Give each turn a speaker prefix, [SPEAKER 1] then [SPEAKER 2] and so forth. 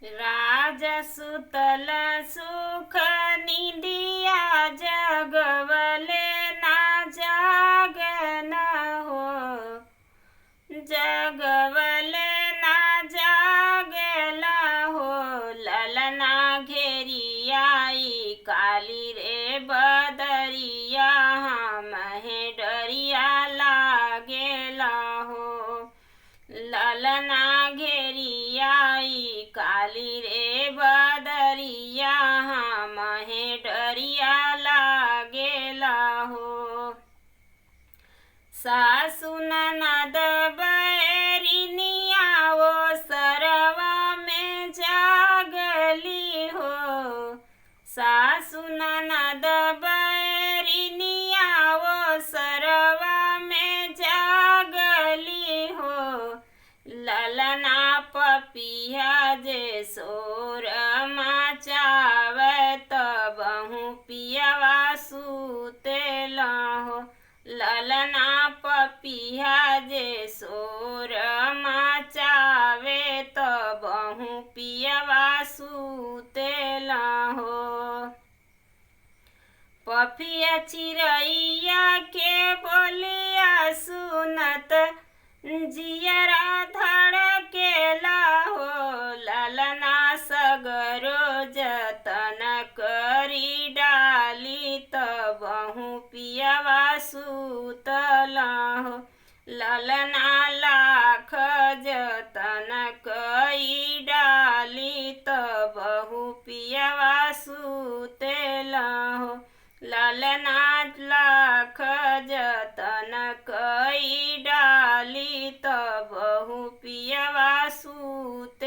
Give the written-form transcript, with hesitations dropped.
[SPEAKER 1] राजा सुतल सुख निदिया जगवले ना जागन हो, जगवले ना जागला हो। ललना घेरियाई काली रे बदरिया, हमहे डरिया लागेला हो। ललना घेरियाई काली रे बदरिया, हमहे डरिया लागेला हो। सासु ननद बैरिनिया वो सरवा में जागली हो। सासु ननद बैरिनिया वो सरवा में जागली हो। ललना पपिया जे सोर मचावे तबहु पियवा सुतेला हो। ललना पपिया जे सोर मचावे तबहु पियवा सुतेला हो। पपिया चिरैया के बोलिया सुनत जियरा धड़केला हो। ललना सगरो जतन करी डाली तबहु पियवा सुतला हो। ललना लाख जतन कई डाली तबहु पियवा सुतेला हो। ललना लाख जतन कई डाली तबहु पियवा सूत